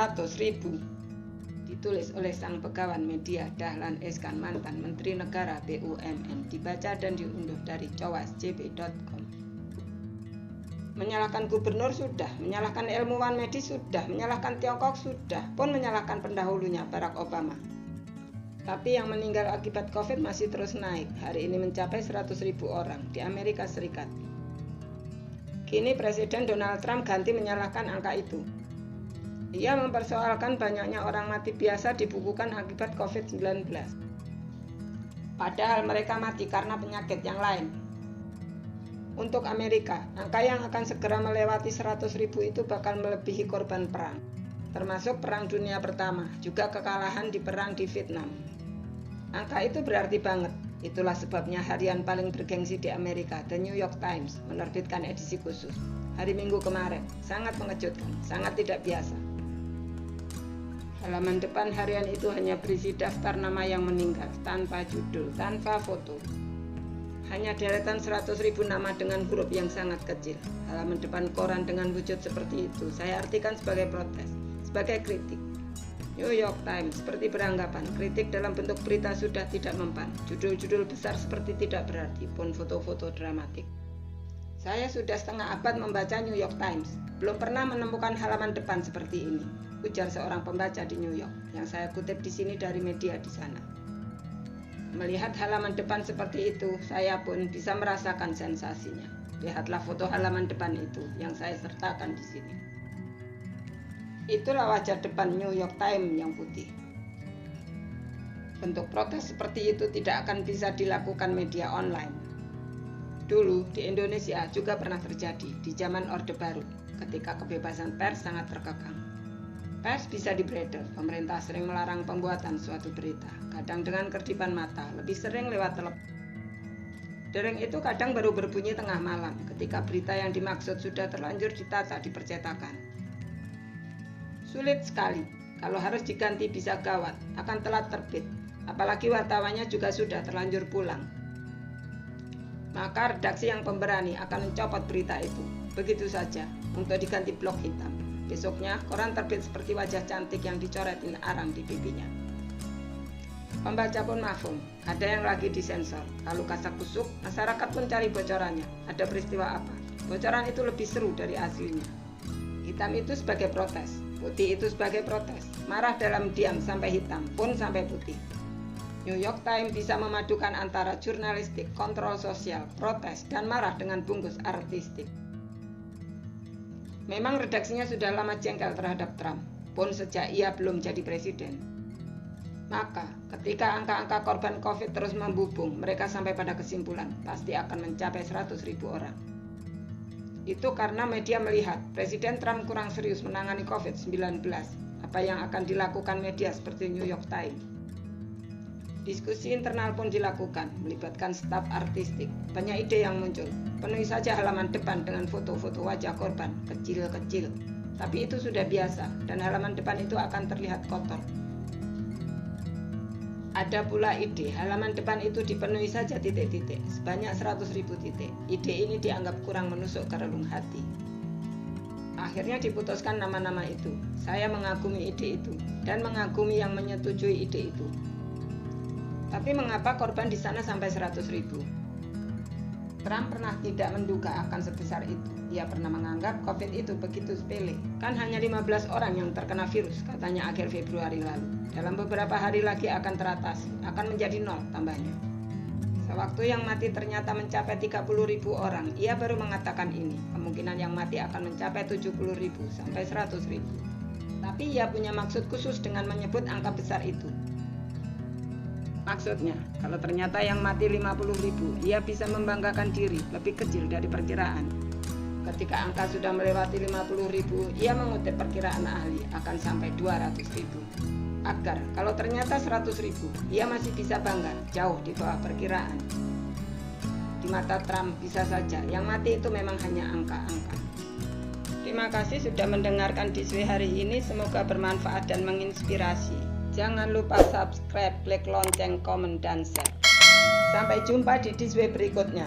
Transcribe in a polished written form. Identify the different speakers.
Speaker 1: 100.000. Ditulis oleh sang begawan media Dahlan Iskan, mantan Menteri Negara BUMN, dibaca dan diunduh dari cowasjb.com. Menyalahkan gubernur sudah, menyalahkan ilmuwan medis sudah, menyalahkan Tiongkok sudah, pun menyalahkan pendahulunya Barack Obama. Tapi yang meninggal akibat COVID masih terus naik, hari ini mencapai 100.000 orang di Amerika Serikat. Kini Presiden Donald Trump ganti menyalahkan angka itu. Ia mempersoalkan banyaknya orang mati biasa dibukukan akibat COVID-19. Padahal mereka mati karena penyakit yang lain. Untuk Amerika, angka yang akan segera melewati 100.000 itu bakal melebihi korban perang, termasuk Perang Dunia Pertama, juga kekalahan di perang di Vietnam. Angka itu berarti banget. Itulah sebabnya harian paling bergengsi di Amerika, The New York Times, menerbitkan edisi khusus hari Minggu kemarin. Sangat mengejutkan, sangat tidak biasa. Halaman depan harian itu hanya berisi daftar nama yang meninggal, tanpa judul, tanpa foto. Hanya deretan 100.000 nama dengan huruf yang sangat kecil. Halaman depan koran dengan wujud seperti itu saya artikan sebagai protes, sebagai kritik. New York Times seperti beranggapan kritik dalam bentuk berita sudah tidak mempan. Judul-judul besar seperti tidak berarti, pun foto-foto dramatik. Saya sudah setengah abad membaca New York Times, belum pernah menemukan halaman depan seperti ini, ujar seorang pembaca di New York, yang saya kutip di sini dari media di sana. Melihat halaman depan seperti itu, saya pun bisa merasakan sensasinya. Lihatlah foto halaman depan itu yang saya sertakan di sini. Itulah wajah depan New York Times yang putih. Bentuk protes seperti itu tidak akan bisa dilakukan media online. Dulu di Indonesia juga pernah terjadi di zaman Orde Baru, ketika kebebasan pers sangat terkekang. Pers bisa dibredel, pemerintah sering melarang pembuatan suatu berita, kadang dengan kedipan mata, lebih sering lewat telepon. Dering itu kadang baru berbunyi tengah malam, ketika berita yang dimaksud sudah terlanjur ditata di percetakan. Sulit sekali, kalau harus diganti bisa gawat, akan telat terbit, apalagi wartawannya juga sudah terlanjur pulang. Maka redaksi yang pemberani akan mencopot berita itu, begitu saja, untuk diganti blok hitam. Besoknya, koran terbit seperti wajah cantik yang dicoretin arang di pipinya. Pembaca pun mafhum, ada yang lagi disensor. Kalau kasak kusuk, masyarakat pun cari bocorannya. Ada peristiwa apa? Bocoran itu lebih seru dari aslinya. Hitam itu sebagai protes, putih itu sebagai protes. Marah dalam diam sampai hitam, pun sampai putih. New York Times bisa memadukan antara jurnalistik, kontrol sosial, protes, dan marah dengan bungkus artistik. Memang redaksinya sudah lama jengkel terhadap Trump, pun sejak ia belum jadi presiden. Maka, ketika angka-angka korban COVID terus membubung, mereka sampai pada kesimpulan pasti akan mencapai 100.000 orang. Itu karena media melihat Presiden Trump kurang serius menangani COVID-19. Apa yang akan dilakukan media seperti New York Times? Diskusi internal pun dilakukan, melibatkan staf artistik. Banyak ide yang muncul. Penuhi saja halaman depan dengan foto-foto wajah korban, kecil-kecil. Tapi itu sudah biasa, dan halaman depan itu akan terlihat kotor. Ada pula ide, halaman depan itu dipenuhi saja titik-titik, sebanyak 100.000 titik. Ide ini dianggap kurang menusuk ke relung hati. Akhirnya diputuskan nama-nama itu. Saya mengagumi ide itu, dan mengagumi yang menyetujui ide itu. Tapi mengapa korban di sana sampai 100.000? Trump pernah tidak menduga akan sebesar itu. Ia pernah menganggap COVID itu begitu sepele. Kan hanya 15 orang yang terkena virus, katanya akhir Februari lalu. Dalam beberapa hari lagi akan teratasi, akan menjadi 0 tambahnya. Sewaktu yang mati ternyata mencapai 30.000 orang, ia baru mengatakan ini. Kemungkinan yang mati akan mencapai 70.000 sampai 100.000. Tapi ia punya maksud khusus dengan menyebut angka besar itu. Maksudnya, kalau ternyata yang mati 50.000, ia bisa membanggakan diri lebih kecil dari perkiraan. Ketika angka sudah melewati 50.000, ia mengutip perkiraan ahli akan sampai 200.000. Agar kalau ternyata 100.000, ia masih bisa bangga jauh di bawah perkiraan. Di mata Trump bisa saja, yang mati itu memang hanya angka-angka. Terima kasih sudah mendengarkan Diswe hari ini, semoga bermanfaat dan menginspirasi. Jangan lupa subscribe, klik lonceng, komen, dan share. Sampai jumpa di Diswe berikutnya.